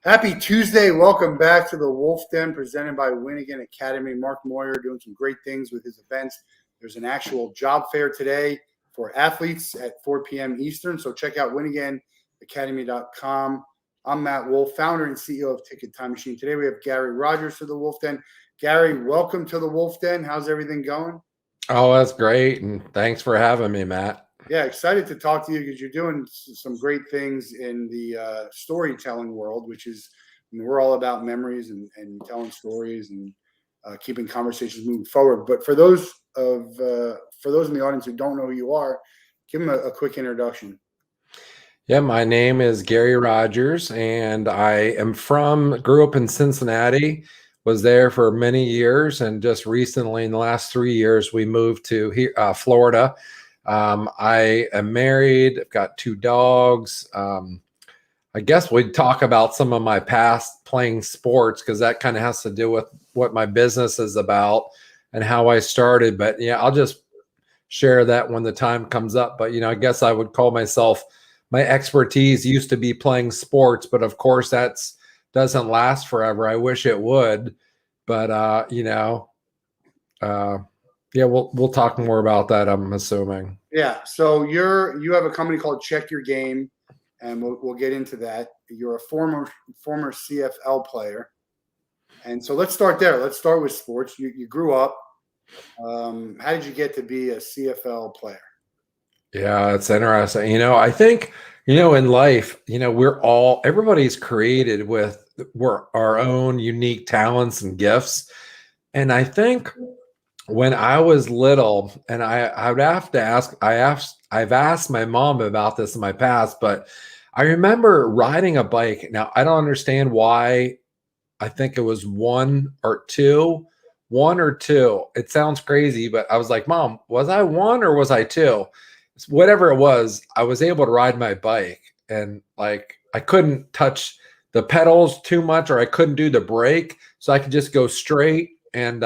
Happy Tuesday. Welcome back to the Wolff Den presented by Winnigan Academy. Mark Moyer doing some great things with his events. There's an actual job fair today for athletes at 4 p.m. Eastern. So check out winniganacademy.com. I'm Matt Wolff, founder and CEO of Ticket Time Machine. Today we have Gary Rogers to the Wolff Den. Gary, welcome to the Wolff Den. How's everything going? Oh, that's great. And thanks for having me, Matt. Yeah, excited to talk to you because you're doing some great things in the storytelling world, which is, we're all about memories and telling stories and keeping conversations moving forward. But for those in the audience who don't know who you are, give them a quick introduction. Yeah, my name is Gary Rogers, and I grew up in Cincinnati, was there for many years, and just recently, in the last 3 years, we moved to Florida. I am married. I've got 2 dogs. I guess we'd talk about some of my past playing sports because that kind of has to do with what my business is about and how I started. But yeah, I'll just share that when the time comes up. But, I guess I would call myself, my expertise used to be playing sports, but of course doesn't last forever. I wish it would, but, yeah, we'll talk more about that, I'm assuming. Yeah. So you have a company called Check Your Game, and we'll get into that. You're a former CFL player, and so let's start there. Let's start with sports. You grew up. How did you get to be a CFL player? Yeah, it's interesting. I think, in life, everybody's created with our own unique talents and gifts, and I think when I was little, and I would have to ask, I've asked my mom about this in my past, but I remember riding a bike. Now, I don't understand why. I think it was one or two. It sounds crazy, but I was like, Mom, was I 1 or was I 2? Whatever it was, I was able to ride my bike, and like I couldn't touch the pedals too much, or I couldn't do the brake, so I could just go straight. And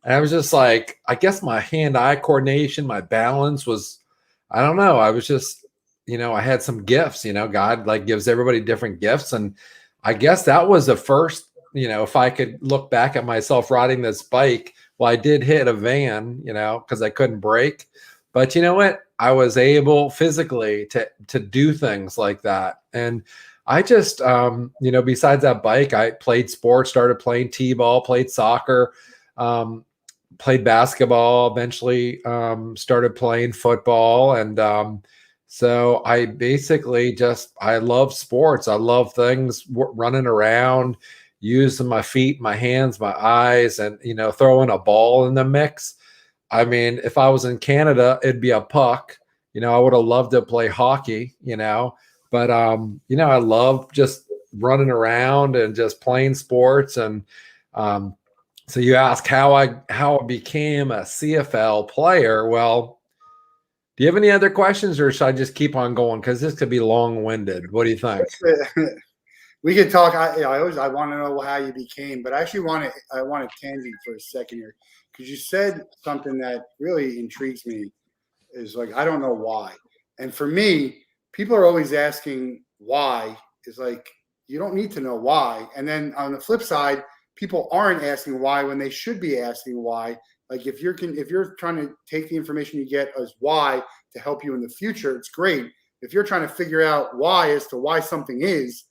I was just like, I guess my hand-eye coordination, my balance was, I don't know. I was just, I had some gifts, God like gives everybody different gifts. And I guess that was the first, if I could look back at myself riding this bike, well, I did hit a van, because I couldn't brake. But you know what? I was able physically to do things like that. And I just, besides that bike, I played sports, started playing t-ball, played soccer, played basketball, eventually started playing football. And so I basically I love sports. I love things running around, using my feet, my hands, my eyes, and, throwing a ball in the mix. I mean, if I was in Canada, it'd be a puck. I would have loved to play hockey, but, I love just running around and just playing sports. And so you ask how I became a CFL player. Well, do you have any other questions, or should I just keep on going? Because this could be long-winded. What do you think? We could talk. I want to know how you became, but I actually want to tangent for a second here, because you said something that really intrigues me. Is like, I don't know why. And for me, people are always asking why. Is like, you don't need to know why. And then on the flip side, people aren't asking why when they should be asking why. Like if you're trying to take the information you get as why to help you in the future, it's great. If you're trying to figure out why as to why something is,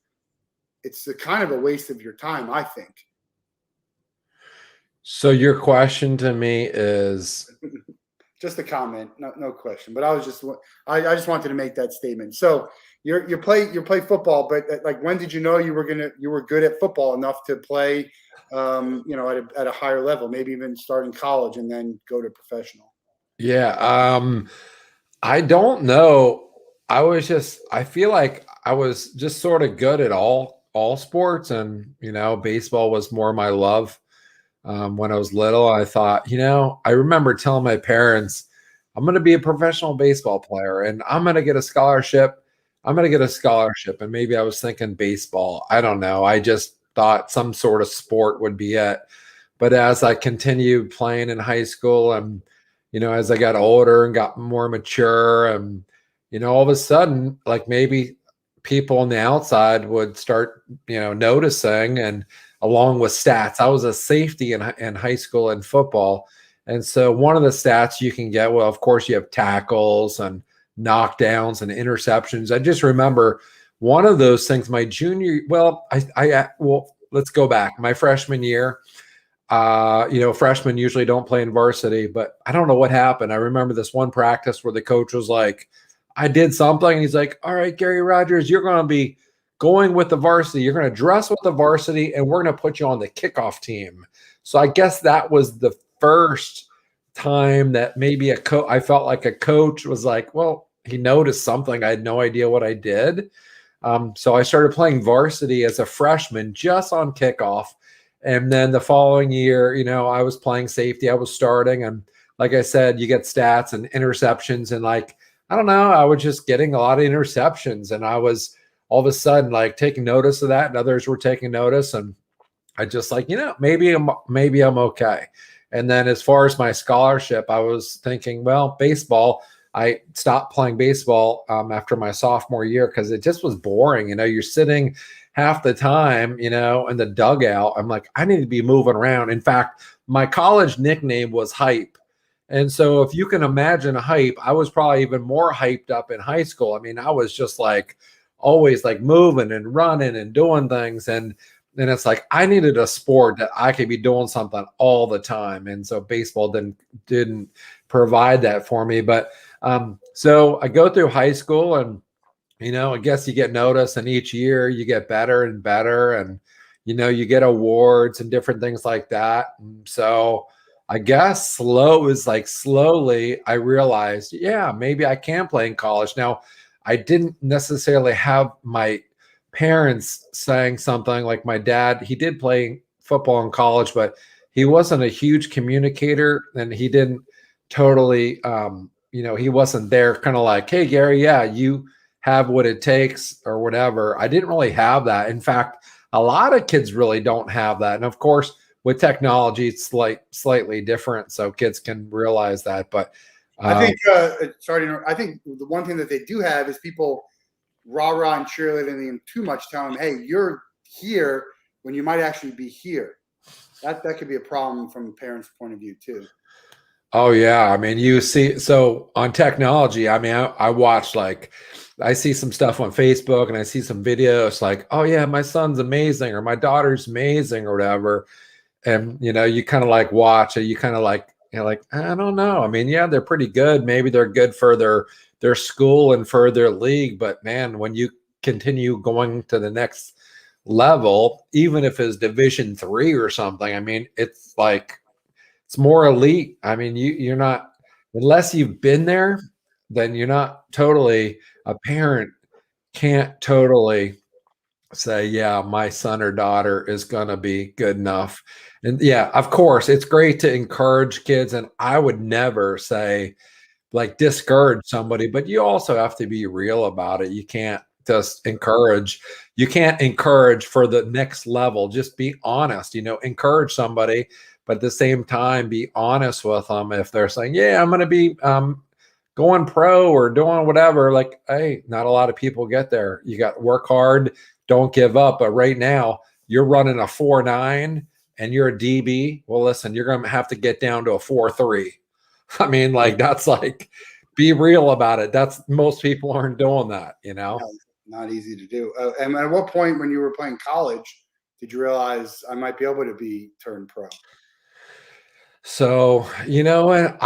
it's a kind of a waste of your time, I think. So your question to me is just a comment, no question. But I just wanted to make that statement. So you play football, but like, when did you know you were good at football enough to play, at a higher level, maybe even start in college and then go to professional? Yeah, I don't know. I feel like I was just sort of good at all sports, and baseball was more my love. When I was little, I thought, I remember telling my parents, I'm going to be a professional baseball player and I'm going to get a scholarship. And maybe I was thinking baseball. I don't know. I just thought some sort of sport would be it. But as I continued playing in high school, and, as I got older and got more mature, and, all of a sudden, like maybe people on the outside would start, noticing, and along with stats. I was a safety in high school in football. And so one of the stats you can get, well, of course, you have tackles and knockdowns and interceptions. I just remember one of those things my junior, well, let's go back. My freshman year, freshmen usually don't play in varsity, but I don't know what happened. I remember this one practice where the coach was like, I did something, and he's like, all right, Gary Rogers, you're going to be going with the varsity. You're going to dress with the varsity, and we're going to put you on the kickoff team. So I guess that was the first time that maybe I felt like a coach was like, well, he noticed something. I had no idea what I did. So I started playing varsity as a freshman just on kickoff. And then the following year, I was playing safety. I was starting. And like I said, you get stats and interceptions. And I don't know, I was just getting a lot of interceptions. And I was all of a sudden taking notice of that. And others were taking notice. And I just maybe I'm okay. And then as far as my scholarship, I was thinking, well, baseball, I stopped playing baseball after my sophomore year because it just was boring. You're sitting half the time, in the dugout. I'm like, I need to be moving around. In fact, my college nickname was Hype. And so if you can imagine a hype, I was probably even more hyped up in high school. I mean, I was just always moving and running and doing things. And it's I needed a sport that I could be doing something all the time. And so baseball didn't provide that for me. But so I go through high school, and I guess you get noticed, and each year you get better and better, and you get awards and different things like that. And so I guess slowly I realized, yeah, maybe I can play in college. Now, I didn't necessarily have my parents saying something. Like my dad, he did play football in college, but he wasn't a huge communicator, and he didn't totally he wasn't there kind of like, hey, Gary, yeah, you have what it takes or whatever. I didn't really have that. In fact, a lot of kids really don't have that. And of course, with technology, it's slightly different, so kids can realize that. But I think I think the one thing that they do have is people rah-rah and cheerleading them too much, telling them, hey, you're here when you might actually be here. That could be a problem from a parent's point of view too. Oh yeah. I mean, you see, so on technology, I mean, I watch I see some stuff on Facebook, and I see some videos oh yeah, my son's amazing, or my daughter's amazing, or whatever. And, you kind of watch it. You kind of I don't know. I mean, yeah, they're pretty good. Maybe they're good for their school and for their league. But man, when you continue going to the next level, even if it's Division III or something, I mean, it's it's more elite. I mean, you're not, unless you've been there, then you're not totally, a parent can't totally say, yeah, my son or daughter is going to be good enough. And yeah, of course, it's great to encourage kids. And I would never say discourage somebody, but you also have to be real about it. You can't just encourage. You can't encourage for the next level. Just be honest, encourage somebody, but at the same time, be honest with them. If they're saying, yeah, I'm going to be going pro or doing whatever, hey, not a lot of people get there. You got to work hard. Don't give up. But right now, you're running a 4.9 and you're a DB. Well, listen, you're going to have to get down to a 4.3. I mean, that's be real about it. Most people aren't doing that, No, not easy to do. And at what point when you were playing college did you realize I might be able to be turned pro? So, what?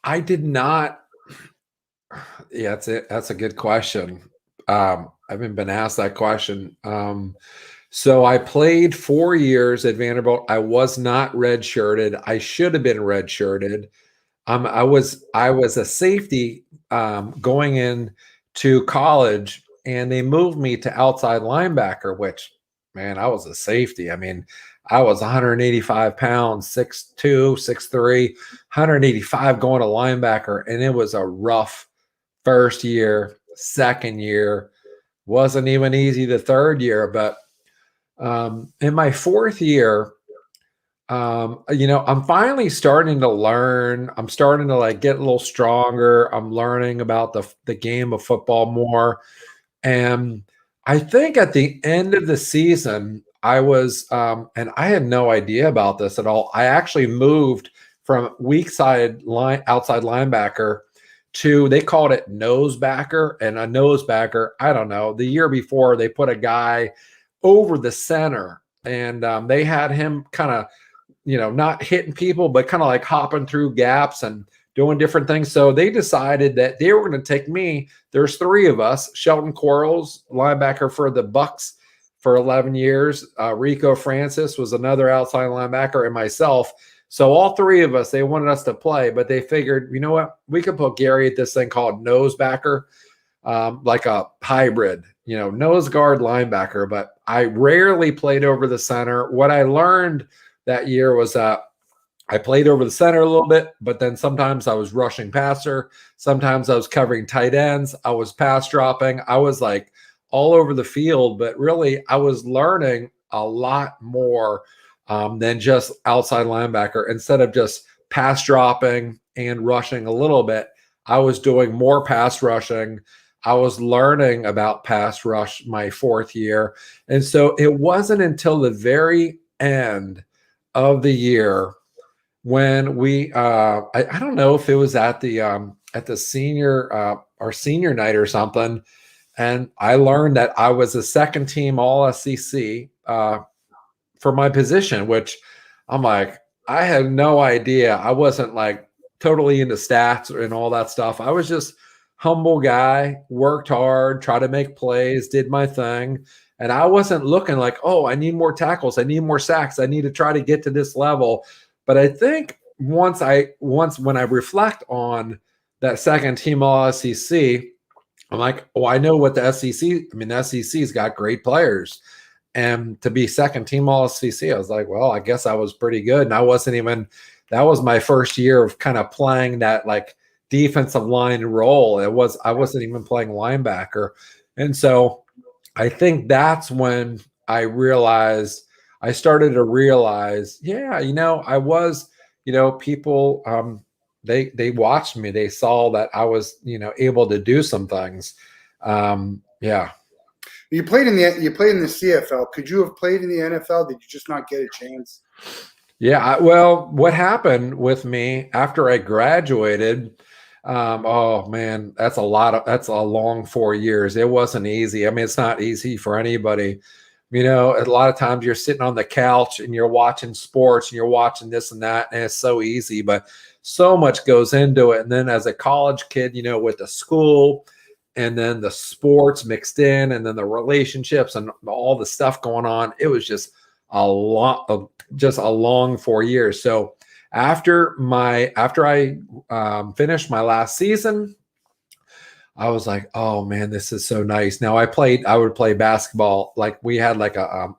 I did not. Yeah, that's a good question. I haven't been asked that question. So I played 4 years at Vanderbilt. I was not redshirted. I should have been redshirted. I was a safety going in to college, and they moved me to outside linebacker, which, man, I was a safety. I mean, I was 185 pounds, 6'2", 6'3", 185 going to linebacker, and it was a rough first year. Second year wasn't even easy. The third year, but in my fourth year, I'm finally starting to learn. I'm starting to get a little stronger. I'm learning about the game of football more. And I think at the end of the season, I was, and I had no idea about this at all. I actually moved from weak side line, outside linebacker to, they called it nose backer. And a nose backer, I don't know, the year before they put a guy over the center, and they had him kind of, not hitting people, but kind of like hopping through gaps and doing different things. So they decided that they were going to take me. There's three of us: Shelton Quarles, linebacker for the Bucks for 11 years. Rico Francis was another outside linebacker, and myself. So all three of us, they wanted us to play, but they figured, you know what? We could put Gary at this thing called nose backer, like a hybrid, nose guard linebacker. But I rarely played over the center. What I learned that year was that I played over the center a little bit, but then sometimes I was rushing passer. Sometimes I was covering tight ends. I was pass dropping. I was like all over the field, but really I was learning a lot more than just outside linebacker. Instead of just pass dropping and rushing a little bit, I was doing more pass rushing. I was learning about pass rush my fourth year. And so it wasn't until the very end of the year when we I don't know if it was at the senior our senior night or something, and I learned that I was a second team all SEC for my position, which I'm like, I had no idea. I wasn't like totally into stats and all that stuff. I was just humble guy, worked hard, tried to make plays, did my thing. And I wasn't looking like, oh, I need more tackles, I need more sacks, I need to try to get to this level. But I think when I reflect on that second team all SEC, I'm like, oh, I know what the SEC, the SEC's got great players. And to be second team all SEC, I was like, well, I guess I was pretty good. And that was my first year of kind of playing that like defensive line role. I wasn't even playing linebacker. And so I think that's when I started to realize, yeah, I was, people, they watched me, they saw that I was, able to do some things. Yeah. You played in the CFL. Could you have played in the NFL? Did you just not get a chance? Yeah. Well, what happened with me after I graduated, oh man, that's a long 4 years. It wasn't easy. It's not easy for anybody. A lot of times you're sitting on the couch and you're watching sports and you're watching this and that, and it's so easy, but so much goes into it. And then as a college kid, with the school and then the sports mixed in and then the relationships and all the stuff going on, it was just a long 4 years. So after I finished my last season, I was like, oh man, this is so nice. Now I would play basketball. Like we had like a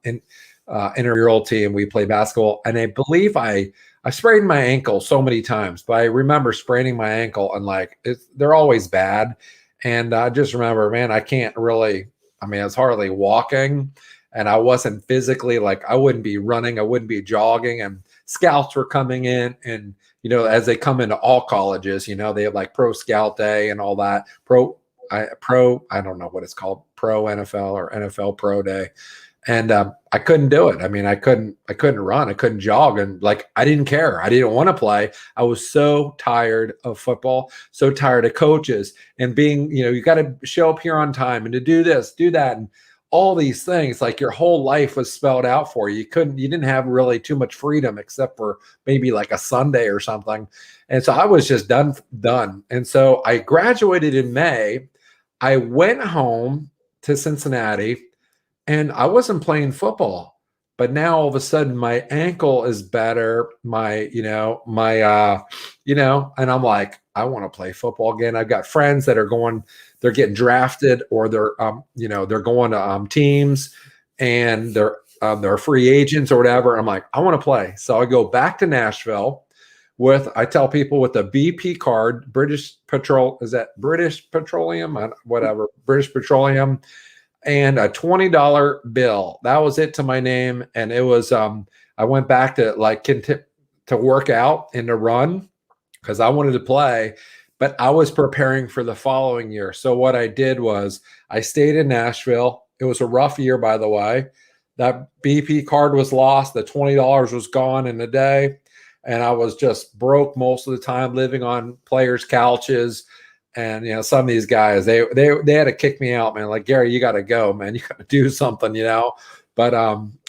intramural team. We played basketball, and I believe I sprained my ankle so many times, but I remember spraining my ankle, and like they're always bad. And I just remember, man, I can't really. I was hardly walking, and I wasn't physically, like I wouldn't be running, I wouldn't be jogging, and scouts were coming in, and as they come into all colleges, they have like pro scout day and all that. I don't know what it's called, pro NFL or NFL pro day. And I couldn't do it. I couldn't run. I couldn't jog. And like, I didn't care. I didn't want to play. I was so tired of football, so tired of coaches and being, you got to show up here on time and to do this, do that. And all these things, like your whole life was spelled out for you. You didn't have really too much freedom except for maybe like a Sunday or something. And so I was just done. And so I graduated in May. I went home to Cincinnati and I wasn't playing football, but now all of a sudden my ankle is better. And I'm like, I want to play football again. I've got friends that they're getting drafted, or they're going to teams, and they're free agents or whatever. I'm like, I want to play. So I go back to Nashville I tell people with a BP card, British Petroleum, whatever, British Petroleum, and a $20 bill. That was it to my name. And it was, I went back to to work out and to run because I wanted to play. but I was preparing for the following year. So what I did was I stayed in Nashville. It was a rough year, by the way. That BP card was lost. The $20 was gone in a day. And I was just broke most of the time, living on players' couches. And some of these guys, they had to kick me out, man. Like, Gary, you got to go, man. You got to do something, But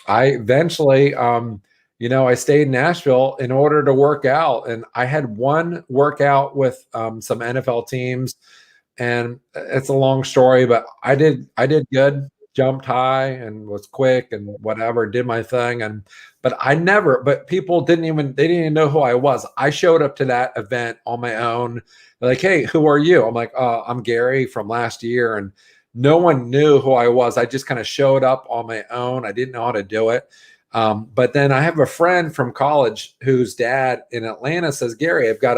I eventually, I stayed in Nashville in order to work out, and I had one workout with some NFL teams, and it's a long story, but I did good, jumped high and was quick and whatever, did my thing, but people didn't even know who I was. I showed up to that event on my own. They're like, "Hey, who are you?" I'm like, "I'm Gary from last year," and no one knew who I was. I just kind of showed up on my own. I didn't know how to do it. But then I have a friend from college whose dad in Atlanta says, "Gary, I've got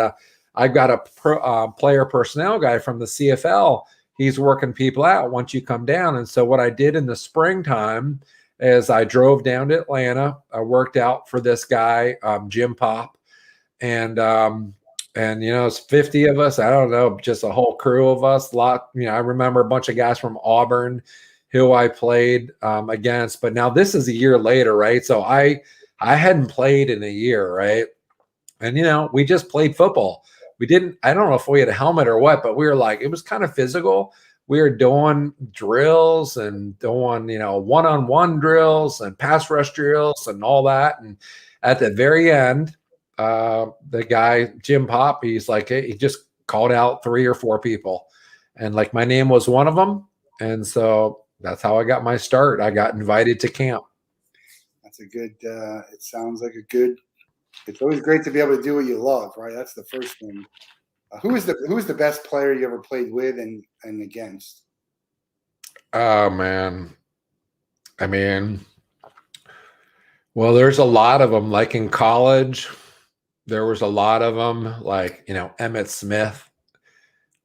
a player personnel guy from the CFL. He's working people out once you come down." And so what I did in the springtime is I drove down to Atlanta. I worked out for this guy, Jim Pop, and it's 50 of us. I don't know, just a whole crew of us. I remember a bunch of guys from Auburn who I played against, but now this is a year later, right? So I hadn't played in a year, right? And we just played football. I don't know if we had a helmet or what, but we were like, it was kind of physical. We were doing drills and doing, one-on-one drills and pass rush drills and all that. And at the very end, the guy, Jim Pop, he's like, he just called out 3 or 4 people. And like my name was one of them. And so that's how I got my start. I got invited to camp. That's a good, it sounds like it's always great to be able to do what you love, right? That's the first thing. Who is the best player you ever played with and against? Oh, man. I mean, well, there's a lot of them. Like in college, there was a lot of them, like, Emmitt Smith,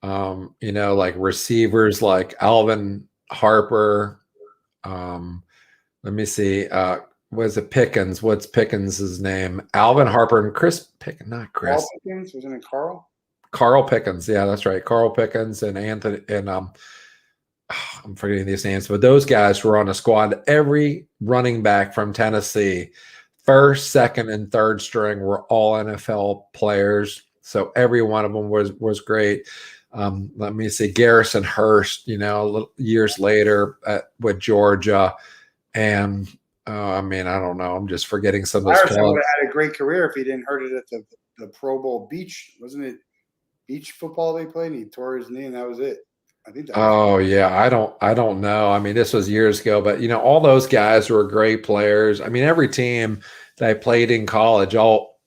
like receivers like Alvin Harper. Let me see. Was it Pickens? What's Pickens' name? Alvin Harper and Chris Pickens, not Chris. Carl Pickens? Wasn't it Carl? Carl Pickens. Yeah, that's right. Carl Pickens and Anthony and I'm forgetting these names, but those guys were on a squad. Every running back from Tennessee, first, second, and third string were all NFL players. So every one of them was great. Let me see, Garrison Hurst, years later with Georgia. And I don't know. I'm just forgetting some of those. Harrison would have had a great career if he didn't hurt it at the Pro Bowl beach. Wasn't it beach football they played? And he tore his knee and that was it. I think that was yeah. I don't know. This was years ago, but all those guys were great players. Every team that I played in college all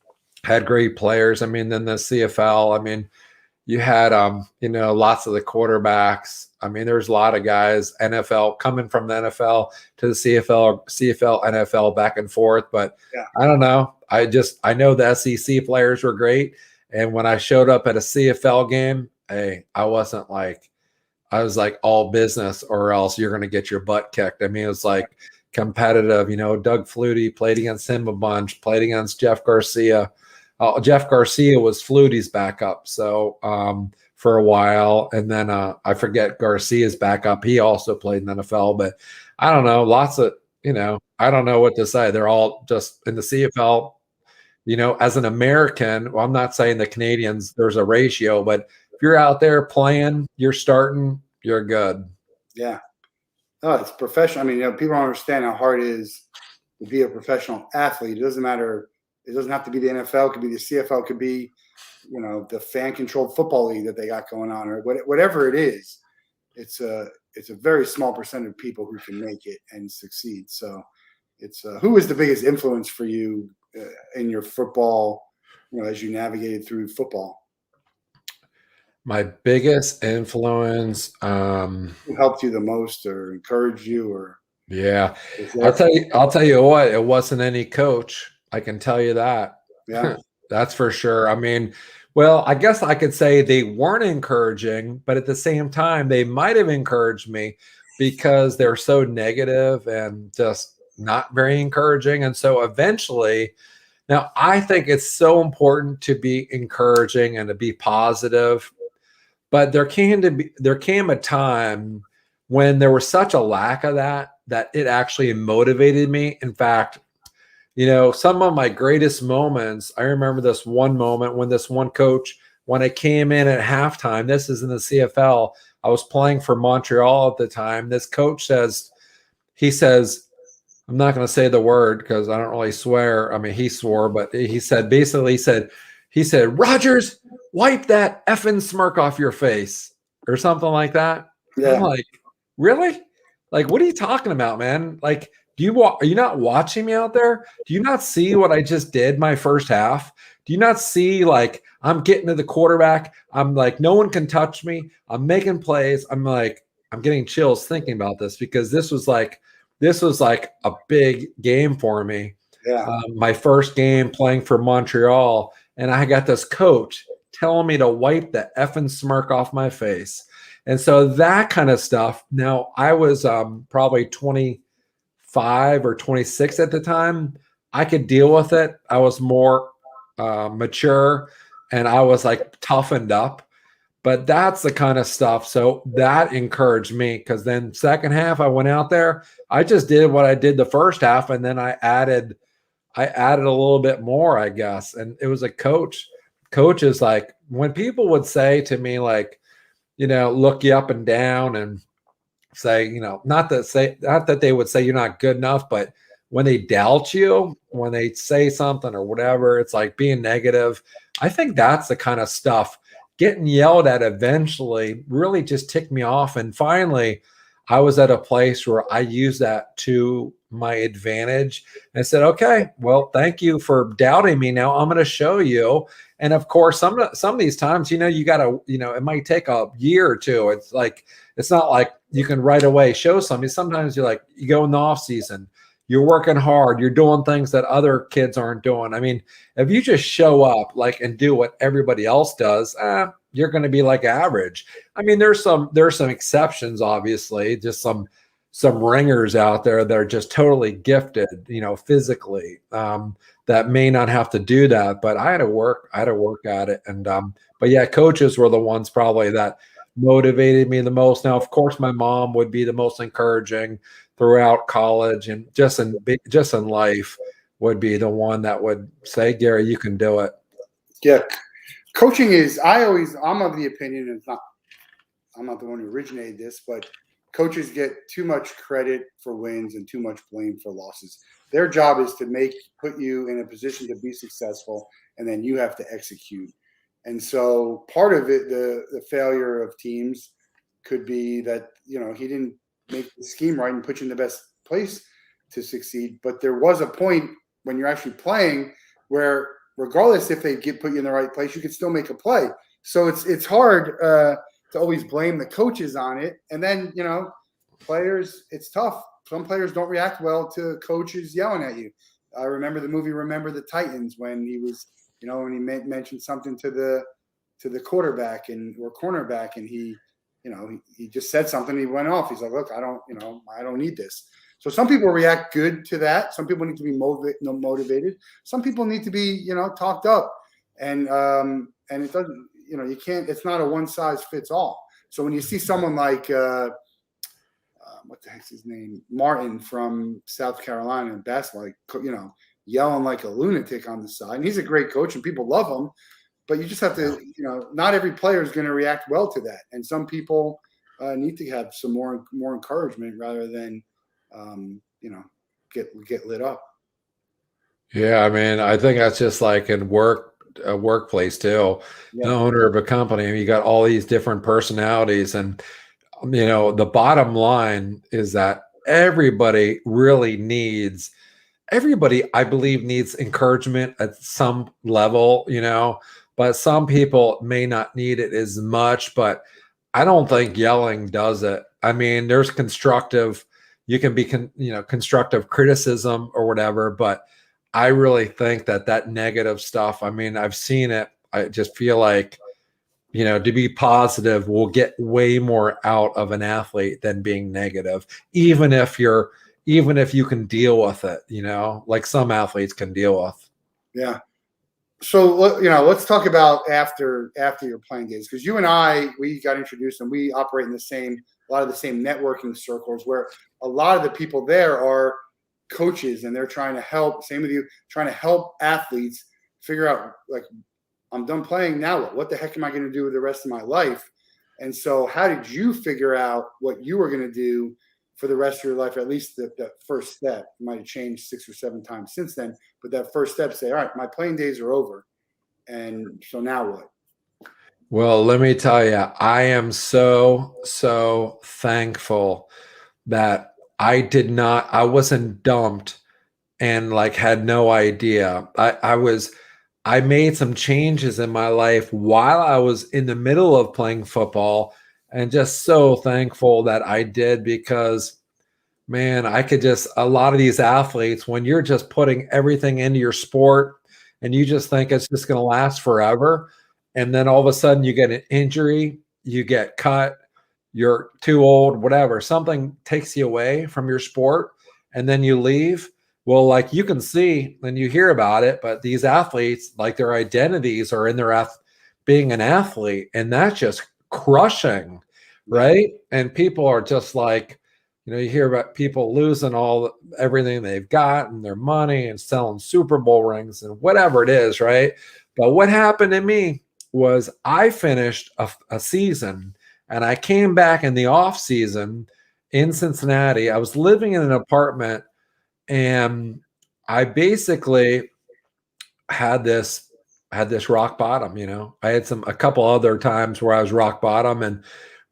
had great players. Then the CFL, you had lots of the quarterbacks. There was a lot of guys, NFL, coming from the NFL to the CFL, NFL, back and forth. But yeah. I don't know. I know the SEC players were great. And when I showed up at a CFL game, hey, I was like all business or else you're going to get your butt kicked. It was like competitive. Doug Flutie played against him a bunch, played against Jeff Garcia. Jeff Garcia was Flutie's backup. So for a while. And then I forget Garcia's backup. He also played in the NFL. But I don't know. Lots of, I don't know what to say. They're all just in the CFL. As an American, well, I'm not saying the Canadians, there's a ratio, but if you're out there playing, you're starting, you're good. Yeah. No, it's professional. People don't understand how hard it is to be a professional athlete. It doesn't matter. It doesn't have to be the NFL. It could be the CFL. It could be, the fan-controlled football league that they got going on, or whatever it is. It's a very small percent of people who can make it and succeed. So it's who is the biggest influence for you in your football, as you navigated through football? My biggest influence, who helped you the most or encouraged you, or yeah, I'll tell you what, it wasn't any coach. I can tell you that. Yeah. That's for sure. Well, I guess I could say they weren't encouraging, but at the same time, they might have encouraged me because they're so negative and just not very encouraging. And so eventually, now I think it's so important to be encouraging and to be positive. But there came a time when there was such a lack of that it actually motivated me. In fact, some of my greatest moments, I remember this one moment when this one coach, when I came in at halftime, this is in the CFL, I was playing for Montreal at the time. This coach says, I'm not going to say the word because I don't really swear. I mean, he swore, but he said, Rogers, wipe that effing smirk off your face or something like that. Yeah. I'm like, really? Like, what are you talking about, man? Like, are you not watching me out there? Do you not see what I just did my first half? Do you not see, like, I'm getting to the quarterback? I'm like, no one can touch me. I'm making plays. I'm like, I'm getting chills thinking about this because this was like a big game for me. Yeah. My first game playing for Montreal, and I got this coach telling me to wipe the effing smirk off my face. And so that kind of stuff. Now, I was probably 25 or 26 at the time. I could deal with it. I was more mature, and I was like toughened up. But that's the kind of stuff. So that encouraged me because then second half I went out there. I just did what I did the first half, and then I added a little bit more, I guess. And it was a coach. Coaches, like, when people would say to me, like, look you up and down and say, not that they would say you're not good enough, but when they doubt you, when they say something or whatever, it's like being negative. I think that's the kind of stuff. Getting yelled at eventually really just ticked me off. And finally, I was at a place where I used that to my advantage and said, okay, well, thank you for doubting me. Now I'm going to show you. And of course, some of these times, you got to, it might take a year or two. It's like, it's not like you can right away show somebody. Sometimes you go in the off season, you're working hard, you're doing things that other kids aren't doing. I mean, if you just show up and do what everybody else does, you're going to be like average. I mean, there's some exceptions, obviously, just some ringers out there that are just totally gifted, physically, that may not have to do that. But I had to work at it. And but yeah, coaches were the ones probably that motivated me the most. Now, of course, my mom would be the most encouraging throughout college, and just in life would be the one that would say, Gary, you can do it. Yeah. Coaching is, I'm of the opinion, I'm not the one who originated this, but coaches get too much credit for wins and too much blame for losses. Their job is to put you in a position to be successful, and then you have to execute. And so part of it, the failure of teams could be that, he didn't make the scheme right and put you in the best place to succeed. But there was a point when you're actually playing where, regardless if they put you in the right place, you could still make a play. So it's hard to always blame the coaches on it. And then, players, it's tough. Some players don't react well to coaches yelling at you. I remember the movie Remember the Titans, when he was, when he mentioned something to the quarterback or cornerback, and he just said something. He went off. He's like, look, I don't need this. So some people react good to that. Some people need to be motivated. Some people need to be, talked up. And it doesn't, you can't. It's not a one size fits all. So when you see someone like what the heck's his name, Martin from South Carolina in basketball, yelling like a lunatic on the side, and he's a great coach and people love him. But you just have to, not every player is going to react well to that. And some people need to have some more encouragement rather than, get lit up. Yeah, I mean, I think that's just like in a workplace too. Yeah. The owner of a company, you got all these different personalities, and the bottom line is that everybody, I believe, needs encouragement at some level, but some people may not need it as much. But I don't think yelling does it. I mean, there's constructive criticism or whatever, but I really think that negative stuff, I mean, I've seen it. I just feel like, to be positive will get way more out of an athlete than being negative, even if you can deal with it, like some athletes can deal with. Yeah. So let's talk about after your playing days, because you and I, we got introduced and we operate in a lot of the same networking circles where a lot of the people there are coaches and they're trying to help. Same with you, trying to help athletes figure out, like, I'm done playing, now what? What the heck am I going to do with the rest of my life? And so, how did you figure out what you were going to do for the rest of your life? At least the first step. It might have changed 6 or 7 times since then, but that first step, say, all right, my playing days are over, and so now what? Well, let me tell you, I am so thankful that I wasn't dumped and like had no idea. I made some changes in my life while I was in the middle of playing football, and just so thankful that I did, because man, I could just, a lot of these athletes, when you're just putting everything into your sport and you just think it's just going to last forever, and then all of a sudden you get an injury, you get cut, you're too old, whatever, something takes you away from your sport, and then you leave. Well, like you can see and you hear about it, but these athletes, like their identities are in their being an athlete, and that's just crushing, right? And people are just like, you hear about people losing everything they've got and their money and selling Super Bowl rings and whatever it is, right? But what happened to me was I finished a season and I came back in the off season in Cincinnati. I was living in an apartment, and I basically had this rock bottom. I had a couple other times where I was rock bottom, and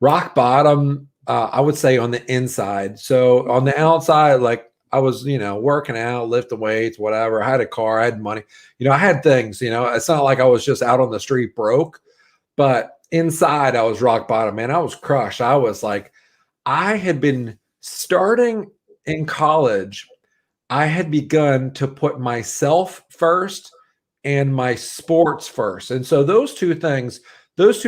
rock bottom, I would say, on the inside. So on the outside, like I was, working out, lifting weights, whatever. I had a car, I had money, I had things. It's not like I was just out on the street broke, but inside I was rock bottom, man. I was crushed. I was like, I had been starting in college. I had begun to put myself first and my sports first. And so those two things, that's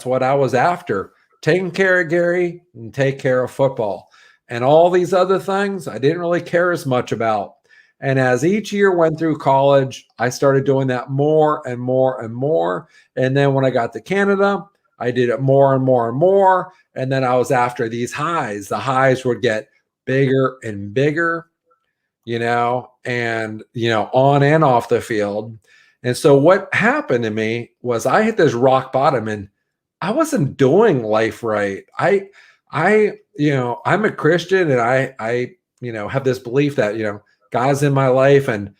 what I was after. Taking care of Gary and take care of football. And all these other things I didn't really care as much about. And as each year went through college, I started doing that more and more and more. And then when I got to Canada, I did it more and more and more. And then I was after these highs. The highs would get bigger and bigger, and, on and off the field. And so what happened to me was I hit this rock bottom, and I wasn't doing life right. I'm a Christian, and I have this belief that, God's in my life. And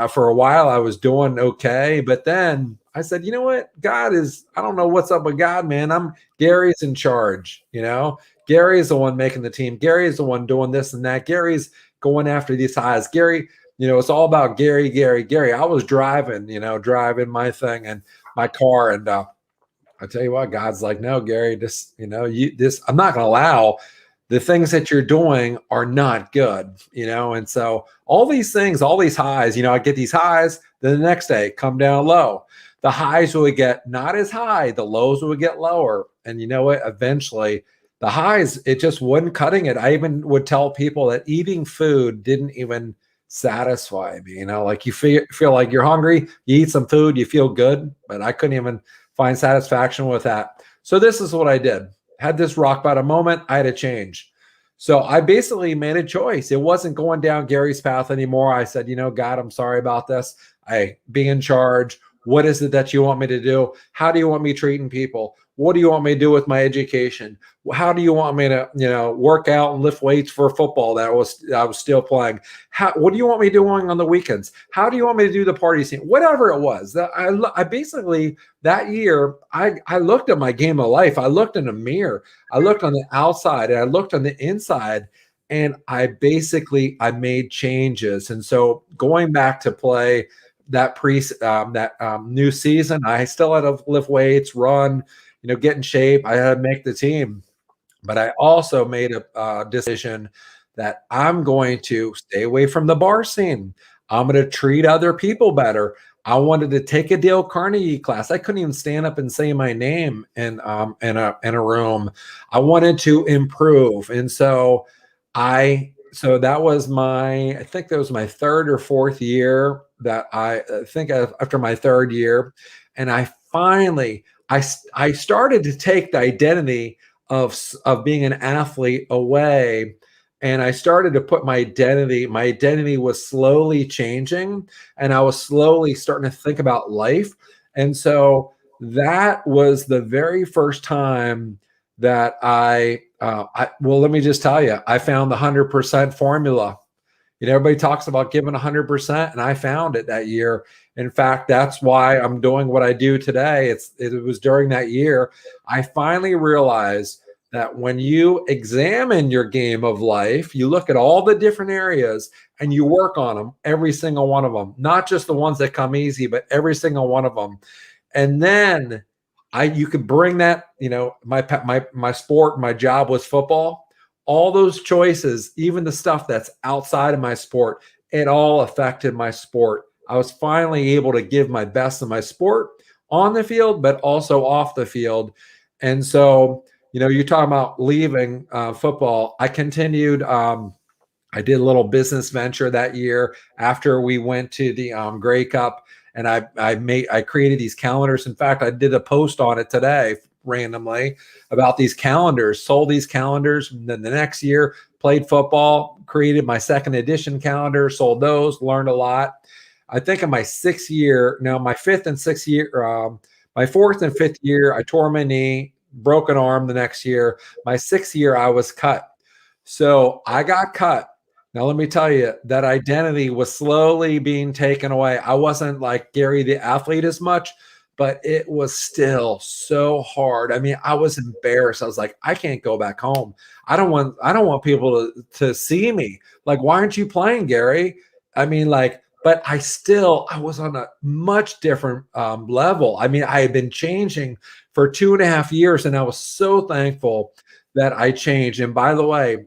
for a while I was doing okay, but then I said, you know what? I don't know what's up with God, man. Gary's in charge. Gary is the one making the team. Gary is the one doing this and that. Gary's going after these highs. Gary, it's all about Gary. I was driving my thing and my car. And I tell you what, God's like, no, Gary, I'm not going to allow the things that you're doing are not good, And so all these things, all these highs, I get these highs, then the next day come down low. The highs would get not as high, the lows would get lower. And you know what? Eventually the highs, it just wasn't cutting it. I even would tell people that eating food didn't even satisfy me. Like you feel like you're hungry, you eat some food, you feel good, but I couldn't even find satisfaction with that. So this is what I did. Had this rock bottom moment, I had to change. So I basically made a choice. It wasn't going down Gary's path anymore. I said, God, I'm sorry about this. Be in charge. What is it that you want me to do? How do you want me treating people? What do you want me to do with my education? How do you want me to, work out and lift weights for football that I was still playing? What do you want me doing on the weekends? How do you want me to do the party scene? Whatever it was, I basically that year I looked at my game of life. I looked in a mirror. I looked on the outside and I looked on the inside, and I made changes. And so going back to play that new season, I still had to lift weights, run, get in shape. I had to make the team, but I also made a decision that I'm going to stay away from the bar scene. I'm going to treat other people better. I wanted to take a Dale Carnegie class. I couldn't even stand up and say my name in a room. I wanted to improve, and so I so that was I think that was my third or fourth year that I think after my third year, and I finally, I started to take the identity of being an athlete away, and I started to put my identity was slowly changing, and I was slowly starting to think about life. And so that was the very first time that well, let me just tell you, I found the 100% formula. Everybody talks about giving 100%, and I found it that year. In fact, that's why I'm doing what I do today. It was during that year I finally realized that when you examine your game of life, you look at all the different areas and you work on them, every single one of them, not just the ones that come easy, but every single one of them. And then you could bring that, my sport, my job was football. All those choices, even the stuff that's outside of my sport, it all affected my sport. I was finally able to give my best in my sport on the field, but also off the field. And so, you're talking about leaving football. I continued. I did a little business venture that year after we went to the Grey Cup, and I created these calendars. In fact, I did a post on it today randomly about these calendars, sold these calendars. And then the next year played football, created my second edition calendar, sold those, learned a lot. I think in my sixth year, now my fifth and sixth year, my fourth and fifth year, I tore my knee, broke an arm the next year. My sixth year, I was cut. So I got cut. Now, let me tell you, that identity was slowly being taken away. I wasn't like Gary the athlete as much, but it was still so hard. I mean, I was embarrassed. I was like, I can't go back home. I don't want people to see me. Like, why aren't you playing, Gary? I mean, like, but I was on a much different level. I mean, I had been changing for 2.5 years, and I was so thankful that I changed. And by the way,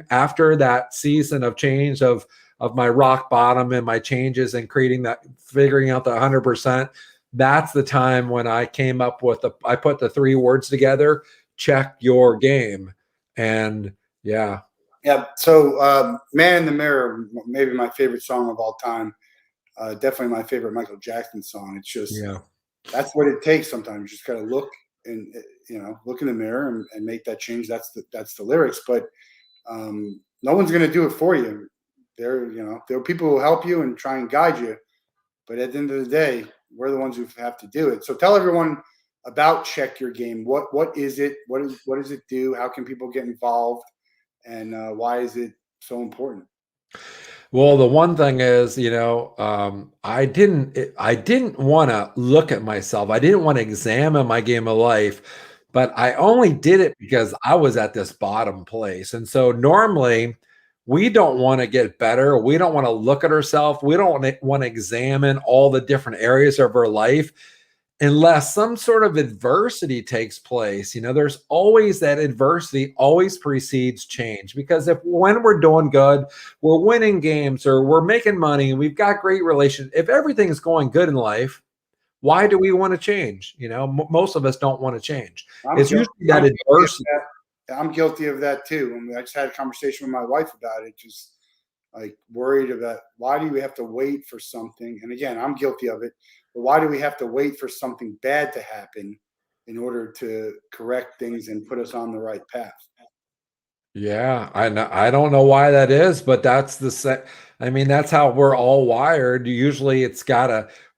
after that season of change of my rock bottom and my changes and figuring out the 100%, that's the time when I came up with I put the 3 words together: check your game. And yeah. Yeah. So Man in the Mirror, maybe my favorite song of all time. Definitely my favorite Michael Jackson song. It's just, that's what it takes sometimes. You just got to look and, look in the mirror and make that change. That's the lyrics, but no one's going to do it for you. There are people who help you and try and guide you, but at the end of the day, we're the ones who have to do it. So tell everyone about Check Your Game. What is it? What does it do? How can people get involved? And why is it so important? Well, the one thing is, I didn't want to look at myself. I didn't want to examine my game of life, but I only did it because I was at this bottom place. And so normally we don't want to get better. We don't want to look at ourselves. We don't want to examine all the different areas of our life unless some sort of adversity takes place. There's always that adversity always precedes change, because when we're doing good, we're winning games or we're making money, we've got great relations. If everything is going good in life, why do we want to change? Most of us don't want to change. It's usually that adversity. I'm guilty of that too. I just had a conversation with my wife about it, just like worried about, why do we have to wait for something? And again, I'm guilty of it. But why do we have to wait for something bad to happen in order to correct things and put us on the right path? Yeah, I don't know why that is, but that's that's how we're all wired. Usually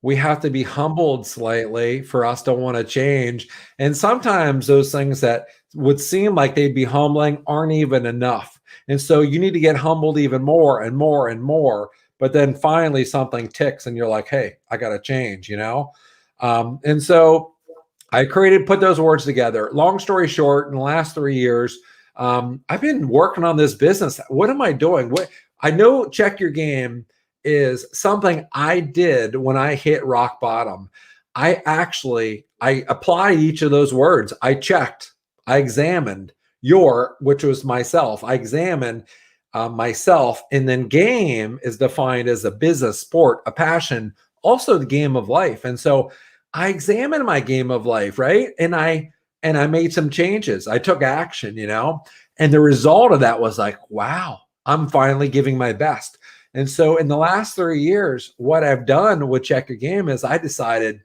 we have to be humbled slightly for us to want to change. And sometimes those things that would seem like they'd be humbling aren't even enough. And so you need to get humbled even more and more and more. But then finally something ticks and you're like, hey, I got to change, And so I put those words together. Long story short, in the last 3 years, I've been working on this business. What am I doing? I know Check Your Game is something I did when I hit rock bottom. I applied each of those words. I checked, I examined which was myself. I examined myself, and then game is defined as a business, sport, a passion, also the game of life. And so I examined my game of life, right? And I made some changes. I took action, and the result of that was like, wow, I'm finally giving my best. And so in the last 3 years, what I've done with Check Your Game is I decided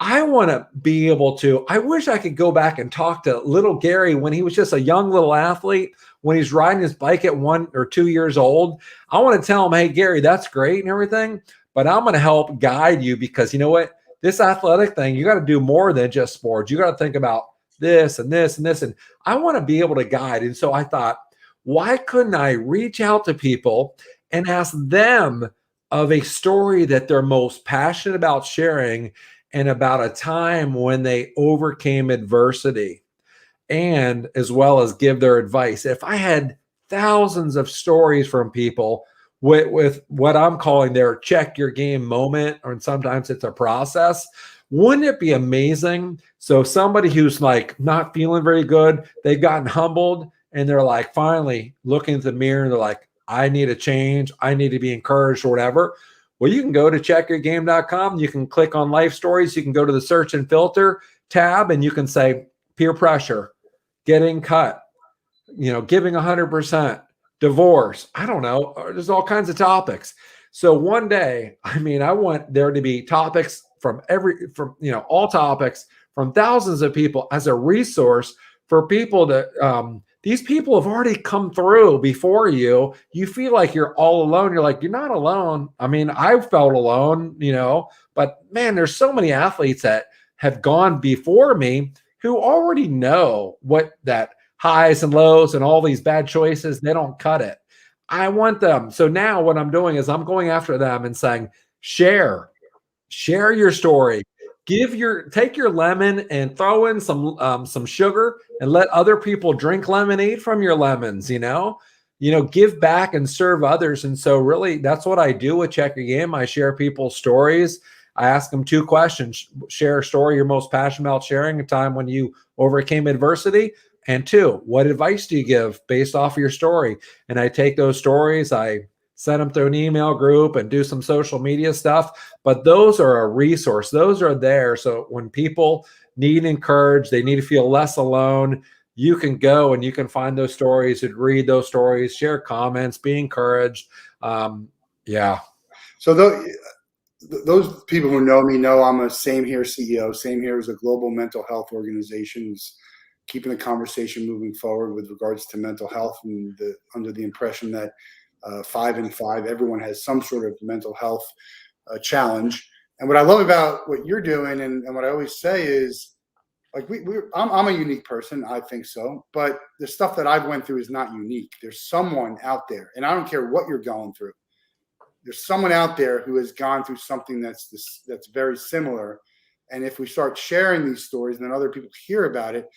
I want to be able to, I wish I could go back and talk to little Gary when he was just a young little athlete, when he's riding his bike at 1 or 2 years old. I want to tell him, hey, Gary, that's great and everything, but I'm going to help guide you because you know what? This athletic thing, you got to do more than just sports. You got to think about this and this and this. And I want to be able to guide. And so I thought, why couldn't I reach out to people and ask them of a story that they're most passionate about sharing and about a time when they overcame adversity, and as well as give their advice. If I had thousands of stories from people with what I'm calling their check your game moment, or sometimes it's a process, wouldn't it be amazing? So somebody who's like not feeling very good, they've gotten humbled and they're like finally looking at the mirror and they're like, I need a change. I need to be encouraged or whatever. Well, you can go to checkyourgame.com. You can click on life stories. You can go to the search and filter tab and you can say peer pressure, getting cut, giving 100%, divorce. I don't know. There's all kinds of topics. So one day, I want there to be topics from all topics from thousands of people as a resource for people to, these people have already come through before you. You feel like you're all alone. You're like, you're not alone. I felt alone, but man, there's so many athletes that have gone before me who already know what that highs and lows and all these bad choices, they don't cut it. I want them. So now what I'm doing is I'm going after them and saying, share your story. Take your lemon and throw in some sugar and let other people drink lemonade from your lemons, give back and serve others. And so really that's what I do with Check Your Game. I share people's stories. I ask them 2 questions: share a story you're most passionate about sharing, a time when you overcame adversity. And 2, what advice do you give based off of your story? And I take those stories, I send them through an email group and do some social media stuff. But those are a resource. Those are there. So when people need encouraged, they need to feel less alone, you can go and you can find those stories and read those stories, share comments, be encouraged. Yeah. So those people who know me know I'm a Same Here CEO. Same Here is a global mental health organization who's keeping the conversation moving forward with regards to mental health, and under the impression that 5 in 5, everyone has some sort of mental health challenge. And what I love about what you're doing, and what I always say is, like, I'm a unique person, I think so, but the stuff that I've went through is not unique. There's someone out there, and I don't care what you're going through. There's someone out there who has gone through something that's very similar. And if we start sharing these stories and then other people hear about it,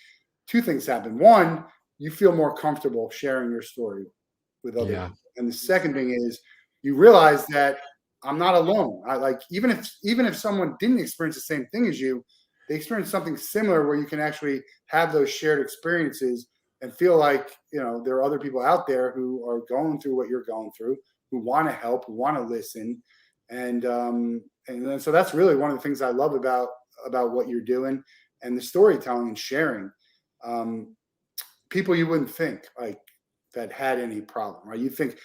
2 things happen. 1, you feel more comfortable sharing your story with others. Yeah. And the second thing is you realize that I'm not alone. Even if someone didn't experience the same thing as you, they experienced something similar where you can actually have those shared experiences and feel like, there are other people out there who are going through what you're going through, who want to help, who want to listen. And then, so that's really one of the things I love about what you're doing, and the storytelling and sharing. People you wouldn't think that had any problem, right?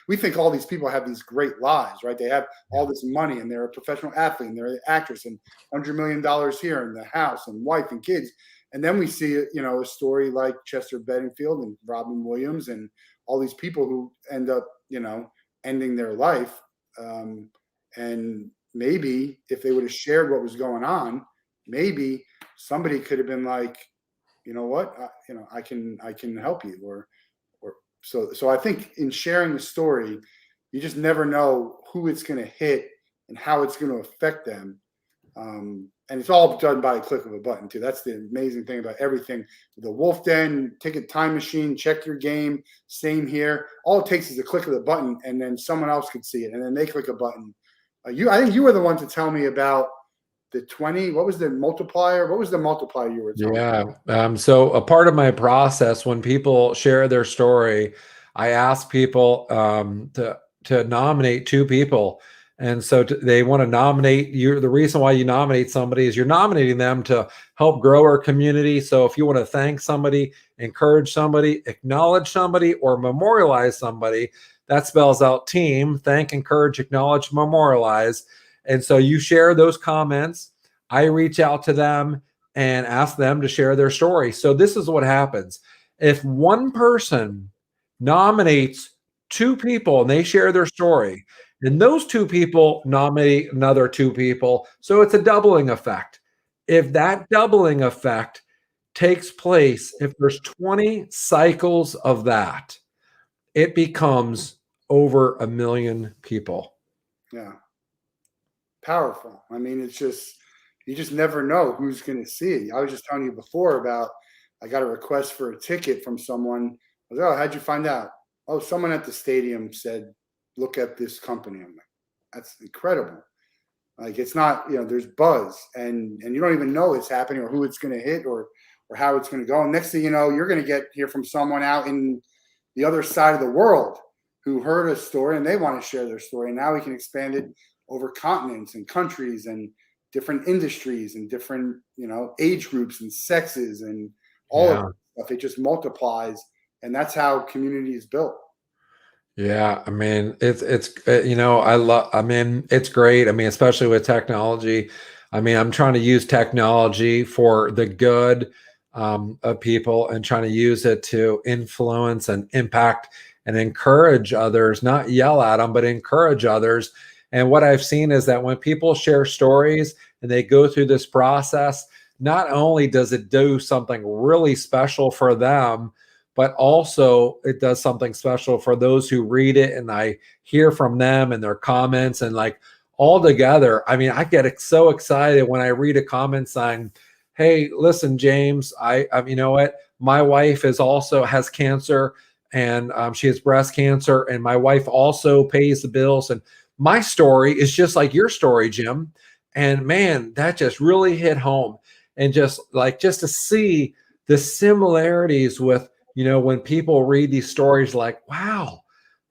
We think all these people have these great lives, right? They have all this money and they're a professional athlete and they're an actress and $100 million here and the house and wife and kids. And then we see, a story like Chester Bedingfield and Robin Williams and all these people who end up, ending their life. And maybe if they would have shared what was going on, maybe somebody could have been like, you know what, I can help you, or so I think in sharing the story, you just never know who it's going to hit and how it's going to affect them. And it's all done by a click of a button too. That's the amazing thing about everything. The Wolff Den, Ticket Time Machine, Check Your Game, Same Here. All it takes is a click of the button, and then someone else could see it, and then they click a button. I think you were the one to tell me about the 20. What was the multiplier? What was the multiplier you were talking about? So a part of my process, when people share their story, I ask people to nominate 2 people. And so they want to nominate you. The reason why you nominate somebody is you're nominating them to help grow our community. So if you want to thank somebody, encourage somebody, acknowledge somebody, or memorialize somebody, That spells out team, thank, encourage, acknowledge, memorialize. And so you share those comments. I reach out to them and ask them to share their story. So this is what happens. If one person nominates two people and they share their story, and those two people nominate another two people, so it's a doubling effect. If that doubling effect takes place, if there's 20 cycles of that, it becomes over 1 million people. Yeah. Powerful. I mean, it's just, you just never know who's going to see it. I was just telling you before about, I got a request for a ticket from someone. I was like, oh, how'd you find out? Oh, someone at the stadium said, look at this company. I'm like, that's incredible. Like, it's not, there's buzz and you don't even know it's happening or who it's going to hit or how it's going to go. And next thing you know, you're going to hear from someone out in the other side of the world who heard a story and they want to share their story. And now we can expand it over continents and countries and different industries and different, age groups and sexes and all of that stuff. It just multiplies. And that's how community is built. Yeah, I mean, it's it's great. I mean, especially with technology. I mean, I'm trying to use technology for the good of people and trying to use it to influence and impact and encourage others, not yell at them, but encourage others. And what I've seen is that when people share stories and they go through this process, not only does it do something really special for them, but also it does something special for those who read it. And I hear from them and their comments and like all together. I mean, I get so excited when I read a comment saying, hey, listen, James, I you know what? My wife has cancer and she has breast cancer. And my wife also pays the bills. And my story is just like your story, Jim. And man, that just really hit home. And just to see the similarities with, when people read these stories, like, wow,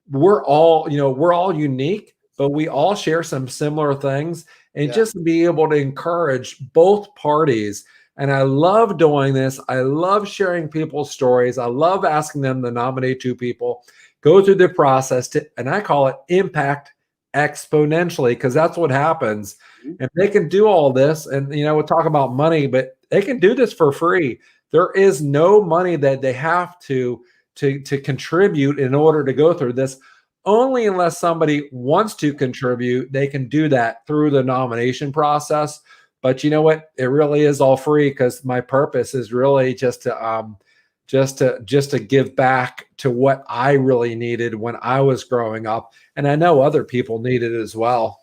we're all unique, but we all share some similar things. And just to be able to encourage both parties. And I love doing this. I love sharing people's stories. I love asking them to nominate two people, go through the process and I call it impact exponentially, because that's what happens. If they can do all this, and we'll talk about money, but they can do this for free. There is no money that they have to contribute in order to go through this. Only unless somebody wants to contribute, they can do that through the nomination process. But you know what? It really is all free, because my purpose is really just to give back to what I really needed when I was growing up, and I know other people need it as well.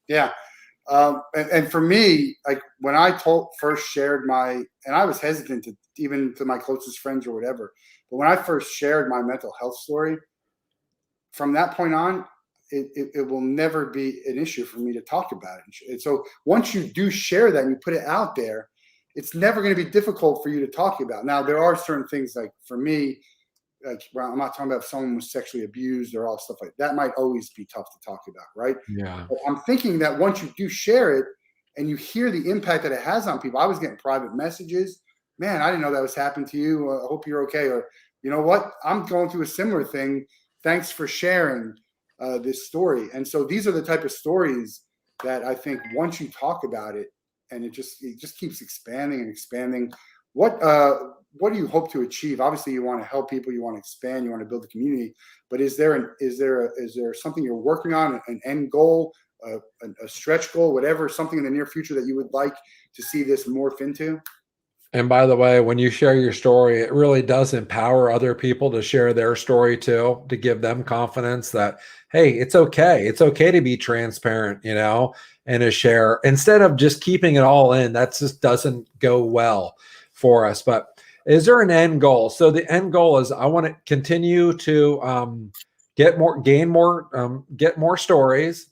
Yeah. And for me, like when I first shared and I was hesitant to even to my closest friends or whatever, but when I first shared my mental health story, from that point on, it will never be an issue for me to talk about it. And so once you do share that and you put it out there, it's never going to be difficult for you to talk about. Now, there are certain things, like for me, like I'm not talking about if someone was sexually abused or all stuff like that. Might always be tough to talk about, right? Yeah. But I'm thinking that once you do share it and you hear the impact that it has on people, I was getting private messages. Man, I didn't know that was happening to you. I hope you're okay. Or, you know what? I'm going through a similar thing. Thanks for sharing this story. And so these are the type of stories that I think once you talk about it, and it just keeps expanding and expanding. What do you hope to achieve? Obviously, you want to help people, you want to expand, you want to build a community. But is there something you're working on, an end goal, a stretch goal, whatever, something in the near future that you would like to see this morph into? And by the way, when you share your story, it really does empower other people to share their story too, to give them confidence that, hey, it's okay. It's okay to be transparent, and to share instead of just keeping it all in. That just doesn't go well for us. But is there an end goal? So the end goal is I want to continue to get more stories,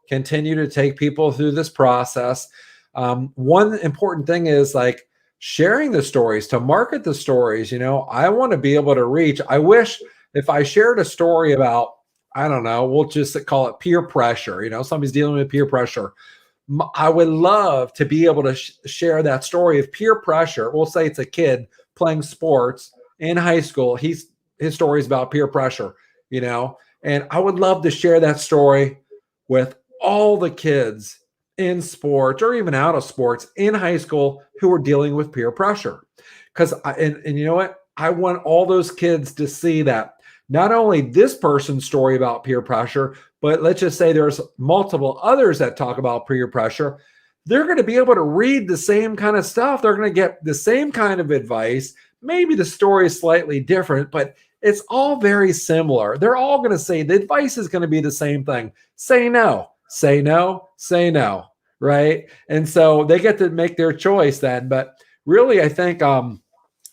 continue to take people through this process. One important thing is like sharing the stories, to market the stories. I want to be able to reach. I wish if I shared a story about, I don't know, we'll just call it peer pressure. Somebody's dealing with peer pressure. I would love to be able to share that story of peer pressure. We'll say it's a kid playing sports in high school. His story is about peer pressure, and And I would love to share that story with all the kids in sports or even out of sports in high school who are dealing with peer pressure. Because and you know what? I want all those kids to see that not only this person's story about peer pressure, but let's just say there's multiple others that talk about peer pressure. They're going to be able to read the same kind of stuff. They're going to get the same kind of advice. Maybe the story is slightly different, but it's all very similar. They're all going to say the advice is going to be the same thing. Say no, say no, say no, right? And so they get to make their choice then. But really, I think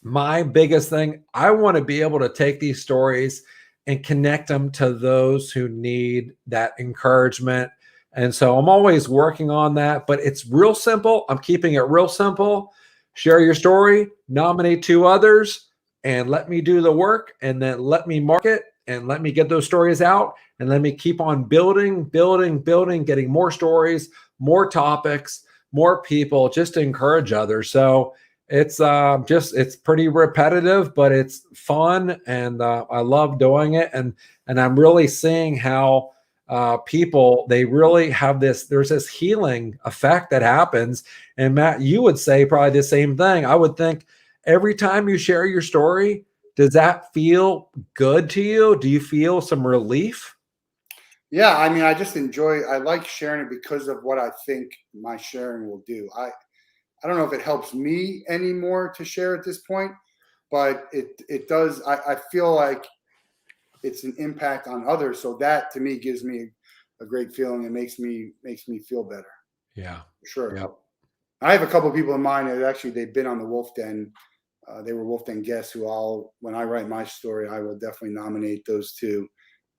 my biggest thing, I want to be able to take these stories and connect them to those who need that encouragement. And so I'm always working on that, but it's real simple. I'm keeping it real simple. Share your story, nominate 2 others, and let me do the work, and then let me market and let me get those stories out, and let me keep on building, getting more stories, more topics, more people, just to encourage others. So it's it's pretty repetitive, but it's fun, and I love doing it. And I'm really seeing how people, they really have there's this healing effect that happens. And Matt, you would say probably the same thing. I would think every time you share your story, does that feel good to you? Do you feel some relief? Yeah, I mean, I like sharing it because of what I think my sharing will do. I don't know if it helps me anymore to share at this point, but it does. I feel like it's an impact on others. So that to me gives me a great feeling. It makes me feel better. Yeah. For sure. Yep. I have a couple of people in mind that actually they've been on the Wolff Den. They were Wolff Den guests who when I write my story, I will definitely nominate those 2.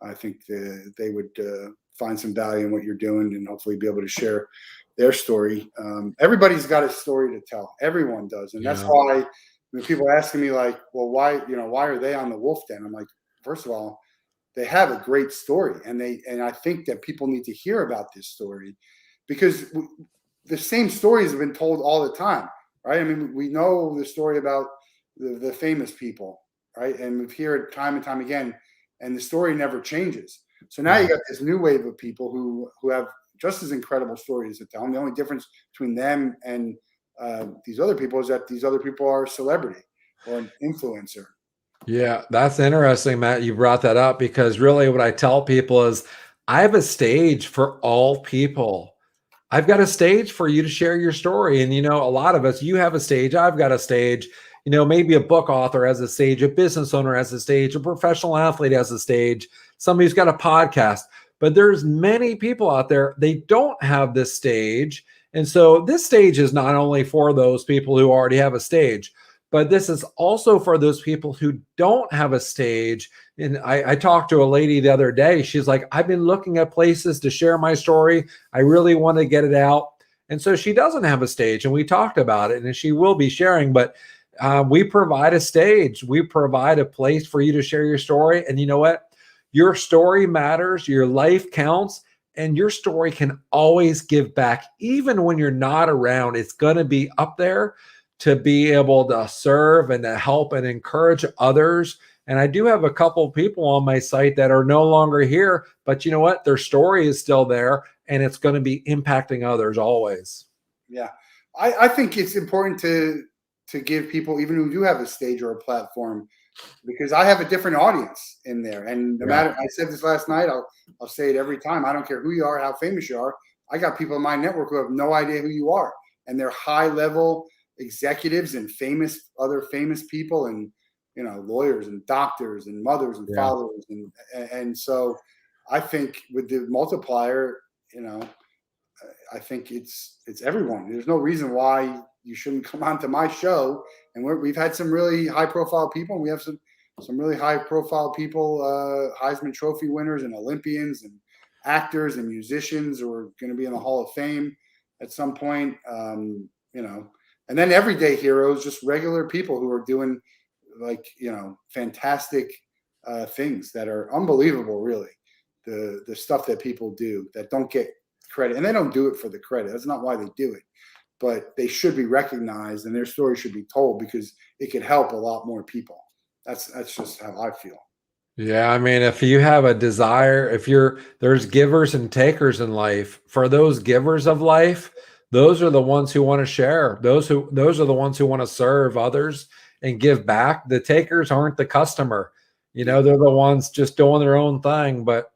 I think they would find some value in what you're doing and hopefully be able to share their story. Everybody's got a story to tell. Everyone does. And that's Yeah. why when people are asking me like, well, why are they on the Wolff Den? I'm like, first of all, they have a great story, and I think that people need to hear about this story because the same stories have been told all the time, right? I mean, we know the story about the famous people, right? And we hear it time and time again, and the story never changes. So now you got this new wave of people who have just as incredible stories to tell. And the only difference between them and these other people is that these other people are a celebrity or an influencer. Yeah, that's interesting, Matt. You brought that up because really what I tell people is I have a stage for all people. I've got a stage for you to share your story. And, a lot of us, you have a stage, I've got a stage, maybe a book author has a stage, a business owner has a stage, a professional athlete has a stage, somebody who's got a podcast. But there's many people out there, they don't have this stage. And so this stage is not only for those people who already have a stage, but this is also for those people who don't have a stage. And I talked to a lady the other day. She's like, I've been looking at places to share my story. I really want to get it out. And so she doesn't have a stage. And we talked about it, and she will be sharing. But we provide a stage. We provide a place for you to share your story. And you know what? Your story matters. Your life counts. And your story can always give back. Even when you're not around, it's going to be up there to be able to serve and to help and encourage others. And I do have a couple of people on my site that are no longer here, but you know what? Their story is still there, and it's going to be impacting others always. Yeah. I think it's important to give people, even who do have a stage or a platform, because I have a different audience in there. And no matter, I said this last night, I'll say it every time. I don't care who you are, how famous you are. I got people in my network who have no idea who you are, and they're high level executives and other famous people, and lawyers and doctors and mothers and fathers, and so I think with the multiplier, I think it's everyone. There's no reason why you shouldn't come onto my show. And we've had some really high profile people, and we have some really high profile people, Heisman Trophy winners and Olympians and actors and musicians who are going to be in the Hall of Fame at some point. And then everyday heroes, just regular people who are doing fantastic things that are unbelievable, really. The stuff that people do that don't get credit, and they don't do it for the credit. That's not why they do it, but they should be recognized and their story should be told because it could help a lot more people. That's just how I feel. Yeah, I mean, if you have a desire, if you're there's givers and takers in life. For those givers of life, those are the ones who want to share. Those are the ones who want to serve others and give back. The takers aren't the customer. Yeah. They're the ones just doing their own thing. But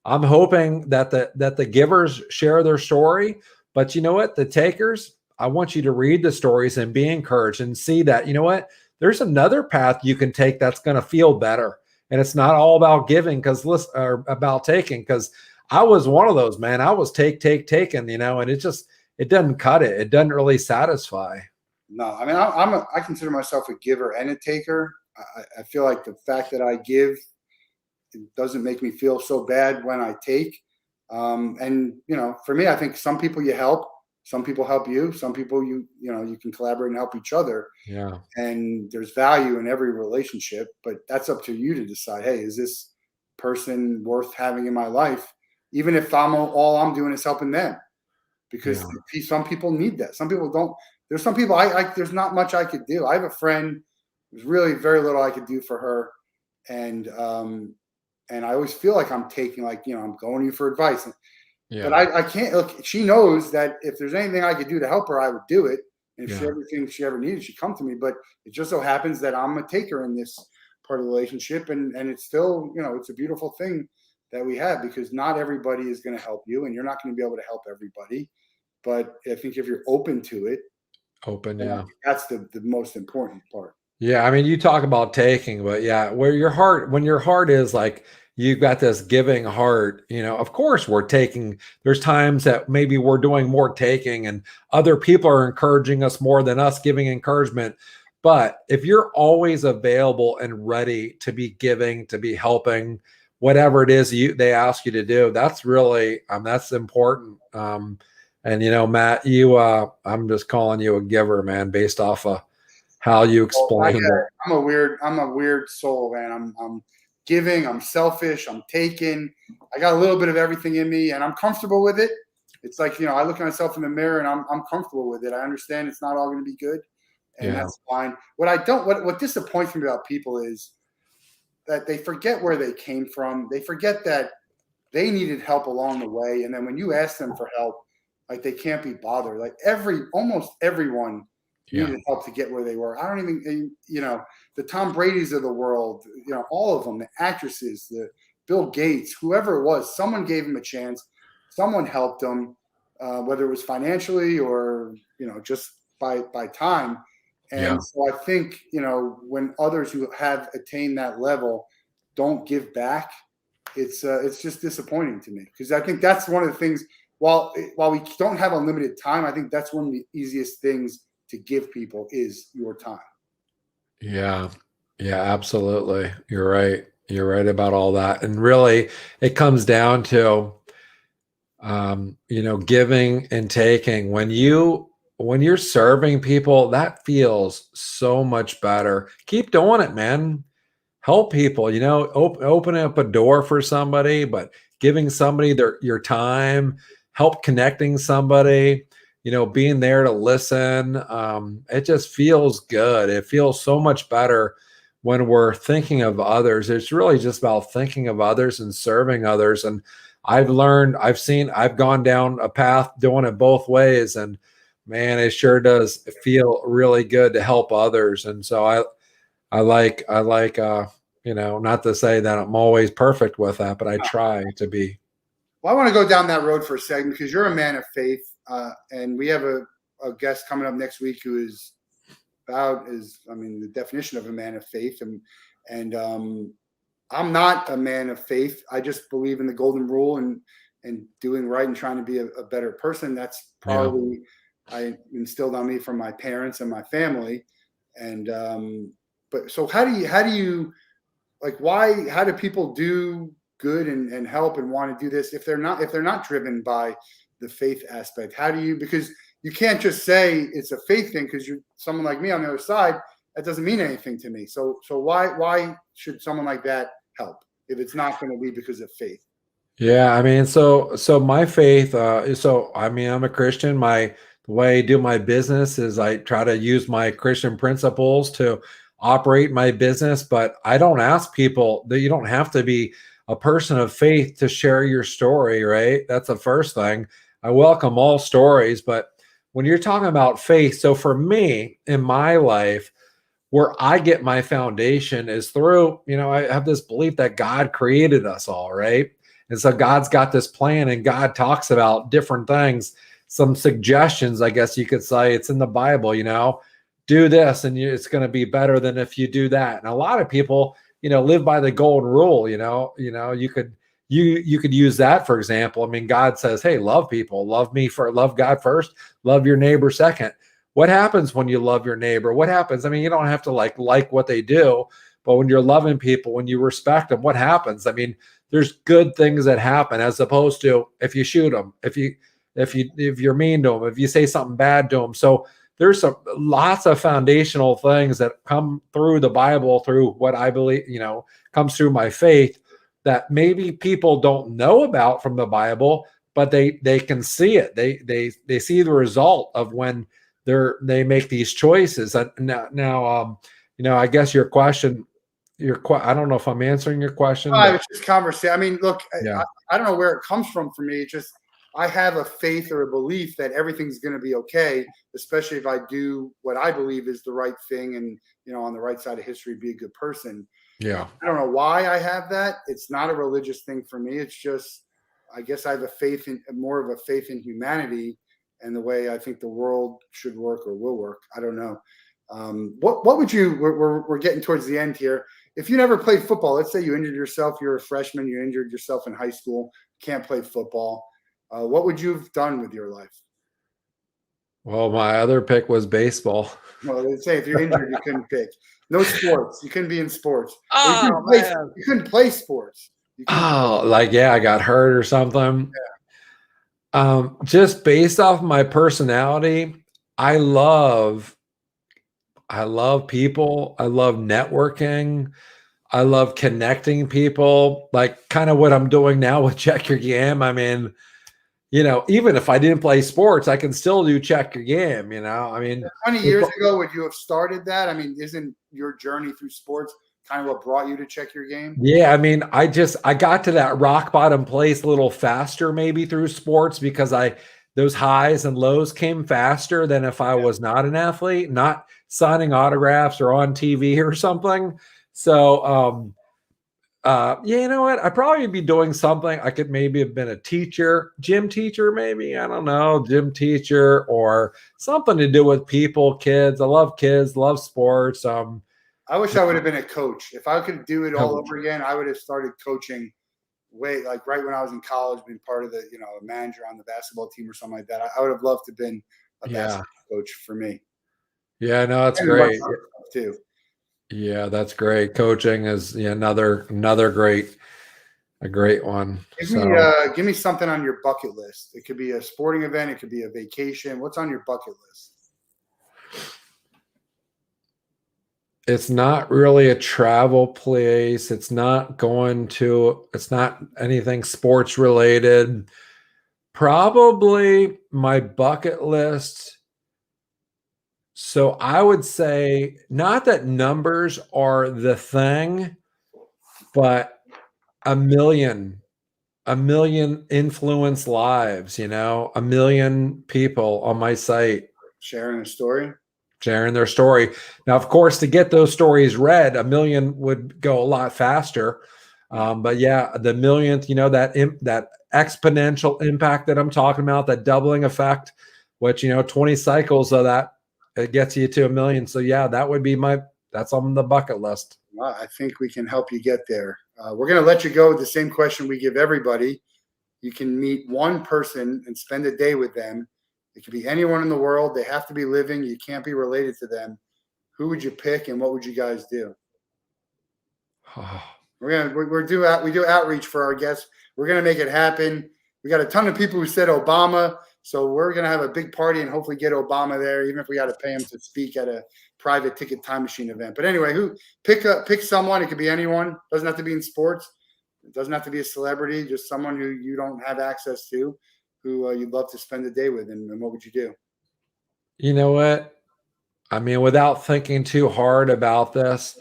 I'm hoping that the givers share their story. But you know what? The takers, I want you to read the stories and be encouraged and see that, you know what? There's another path you can take that's going to feel better, and it's not all about giving because listen, or about taking, because I was one of those, man. I was taken, and it doesn't cut it. It doesn't really satisfy. No, I mean, I consider myself a giver and a taker. I feel like the fact that I give, it doesn't make me feel so bad when I take. And for me, I think some people you help, some people help you, some people you can collaborate and help each other. Yeah. And there's value in every relationship, but that's up to you to decide, hey, is this person worth having in my life, even if all I'm doing is helping them? Because some people need that, some people don't. There's some people there's not much I could do. I have a friend, there's really very little I could do for her, and I always feel like I'm taking, I'm going to you for advice, but I can't. Look, she knows that if there's anything I could do to help her, I would do it. And if everything she ever needed, she'd come to me. But it just so happens that I'm a taker in this part of the relationship, and it's still, it's a beautiful thing that we have, because not everybody is going to help you, and you're not going to be able to help everybody. But I think if you're open to it, that's the most important part. Yeah, I mean, you talk about taking, but yeah, when your heart is like, you've got this giving heart, of course we're taking. There's times that maybe we're doing more taking and other people are encouraging us more than us giving encouragement. But if you're always available and ready to be giving, to be helping, whatever it is they ask you to do, that's really, that's important. And Matt, I'm just calling you a giver, man, based off of how you explained it. I'm a weird soul, man. I'm giving, I'm selfish, I'm taking. I got a little bit of everything in me, and I'm comfortable with it. It's like, I look at myself in the mirror and I'm comfortable with it. I understand it's not all going to be good, and that's fine. What disappoints me about people is that they forget where they came from. They forget that they needed help along the way, and then when you ask them for help, like, they can't be bothered. Like, almost everyone needed help to get where they were. I don't even, the Tom Brady's of the world, all of them, the actresses, the Bill Gates, whoever it was, someone gave him a chance. Someone helped them, whether it was financially or, just by time. And so I think, when others who have attained that level don't give back, it's just disappointing to me, because I think that's one of the things. While we don't have unlimited time, I think that's one of the easiest things to give people is your time. Yeah, absolutely. You're right. You're right about all that. And really, it comes down to, giving and taking. When you're serving people, that feels so much better. Keep doing it, man. Help people, open up a door for somebody, but giving somebody your time, help connecting somebody, being there to listen. It just feels good. It feels so much better when we're thinking of others. It's really just about thinking of others and serving others. And I've gone down a path doing it both ways. And man, it sure does feel really good to help others. And so I like, not to say that I'm always perfect with that, but I try to be. Well, I want to go down that road for a second, because you're a man of faith, and we have a guest coming up next week who is the definition of a man of faith, and I'm not a man of faith. I just believe in the golden rule and doing right and trying to be a better person. That's probably I instilled on me from my parents and my family, and but so how do you how do people do good and help and want to do this if they're not driven by the faith aspect? Because you can't just say it's a faith thing, because you're someone like me on the other side, that doesn't mean anything to me. So why should someone like that help if it's not going to be because of faith? Yeah, I mean, so my faith, I'm a Christian. The way I do my business is I try to use my Christian principles to operate my business, but I don't ask people that you don't have to be a person of faith to share your story, right? That's the first thing. I welcome all stories, but when you're talking about faith, so for me in my life, where I get my foundation is through, I have this belief that God created us all, right? And so God's got this plan and God talks about different things, some suggestions, I guess you could say. It's in the Bible, do this and it's going to be better than if you do that. And a lot of people, live by the golden rule, you could use that, for example. I mean, God says, hey, love people, love God first, love your neighbor second. What happens when you love your neighbor? What happens? I mean, you don't have to like what they do, but when you're loving people, when you respect them, what happens? I mean, there's good things that happen as opposed to if you shoot them, if you're mean to them, if you say something bad to them. So there's lots of foundational things that come through the Bible, through what I believe, comes through my faith that maybe people don't know about from the Bible, but they can see it. They see the result of when they make these choices. And now, I guess your question, I don't know if I'm answering your question. It's just conversation. I mean, look, Yeah. I don't know where it comes from for me. It's just I have a faith or a belief that everything's going to be okay, especially if I do what I believe is the right thing and, on the right side of history, be a good person. Yeah. I don't know why I have that. It's not a religious thing for me. It's just, I guess I have more of a faith in humanity and the way I think the world should work or will work. I don't know. What would you? We're getting towards the end here. If you never played football, let's say you injured yourself, you're a freshman, you injured yourself in high school, can't play football. What would you have done with your life? Well, my other pick was baseball. Well, let's say if you're injured, you couldn't pick. No sports. You couldn't be in sports. Oh, man. You couldn't play sports. I got hurt or something. Yeah. Just based off my personality, I love people. I love networking. I love connecting people, like kind of what I'm doing now with Check Your Game. I mean, even if I didn't play sports, I can still do Check Your Game, I mean, 20 years ago, would you have started that? I mean, isn't your journey through sports kind of what brought you to Check Your Game? Yeah, I mean, I got to that rock bottom place a little faster maybe through sports because those highs and lows came faster than if I was not an athlete, not signing autographs or on TV or something. So, you know what? I'd probably be doing something. I could maybe have been a teacher, gym teacher, maybe. I don't know, gym teacher or something to do with people, kids. I love kids, love sports. I wish I would have been a coach. If I could do it all over again, I would have started coaching right when I was in college, being part of the, a manager on the basketball team or something like that. I would have loved to have been a basketball coach for me. Yeah, no, that's great. Too. Yeah, that's great. Coaching is another great one. Give me something on your bucket list. It could be a sporting event. It could be a vacation. What's on your bucket list? It's not really a travel place. It's not anything sports related. Probably my bucket list. So I would say not that numbers are the thing, but a million influence lives, a million people on my site. Sharing their story. Now, of course, to get those stories read, a million would go a lot faster. But yeah, the millionth, that exponential impact that I'm talking about, that doubling effect, which, 20 cycles of that, it gets you to a million. So yeah, that would be that's on the bucket list. Well, I think we can help you get there. We're going to let you go with the same question we give everybody. You can meet one person and spend a day with them. It could be anyone in the world. They have to be living. You can't be related to them. Who would you pick and what would you guys do? We do outreach for our guests. We're going to make it happen. We got a ton of people who said Obama. So we're going to have a big party and hopefully get Obama there, even if we got to pay him to speak at a private ticket time machine event. But anyway, pick someone. It could be anyone. It doesn't have to be in sports. It doesn't have to be a celebrity. Just someone who you don't have access to, who you'd love to spend the day with. And what would you do? You know what? I mean, without thinking too hard about this,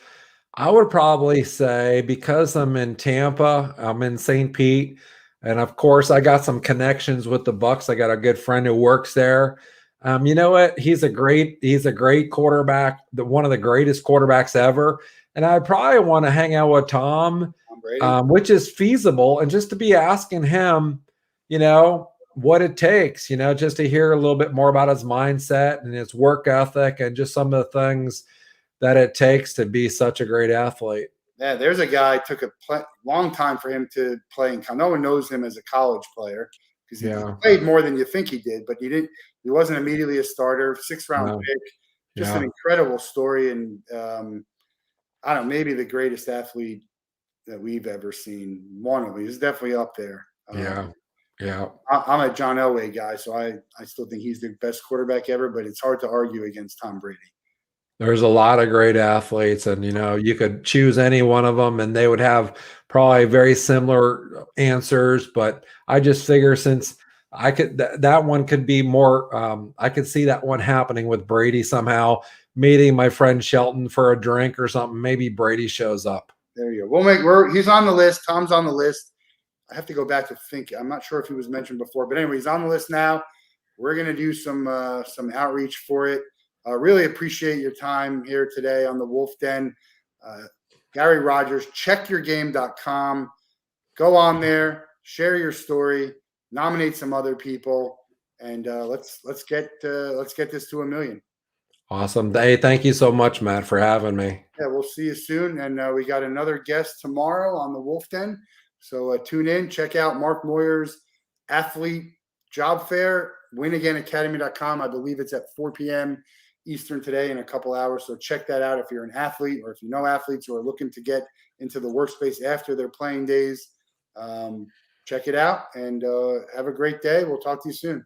I would probably say because I'm in Tampa, I'm in St. Pete, and of course I got some connections with the Bucks. I got a good friend who works there. You know what? He's a great quarterback, one of the greatest quarterbacks ever. And I probably want to hang out with Tom, Tom Brady. which is feasible, and just to be asking him, what it takes, just to hear a little bit more about his mindset and his work ethic and just some of the things that it takes to be such a great athlete. Yeah, there's a guy. Took a long time for him to play in. No one knows him as a college player because he Yeah. played more than you think he did, but he didn't. He wasn't immediately a starter. 6th-round No. pick. Just Yeah. an incredible story, and I don't know, maybe the greatest athlete that we've ever seen. One of them. He's definitely up there. Yeah. Yeah. I'm a John Elway guy, so I still think he's the best quarterback ever. But it's hard to argue against Tom Brady. There's a lot of great athletes, and you could choose any one of them, and they would have probably very similar answers. But I just figure since I could that one could be more, I could see that one happening with Brady somehow, meeting my friend Shelton for a drink or something. Maybe Brady shows up. There you go. He's on the list. Tom's on the list. I have to go back to think. I'm not sure if he was mentioned before, but anyway, he's on the list now. We're going to do some outreach for it. Really appreciate your time here today on the Wolff Den. Gary Rogers, checkyourgame.com. Go on there, share your story, nominate some other people, and let's get this to 1 million. Awesome. Hey, thank you so much, Matt, for having me. Yeah, we'll see you soon. And we got another guest tomorrow on the Wolff Den. So tune in, check out Mark Moyer's athlete job fair, winagainacademy.com. I believe it's at 4 p.m. Eastern today in a couple hours. So check that out if you're an athlete or if you know athletes who are looking to get into the workspace after their playing days. Check it out and have a great day. We'll talk to you soon.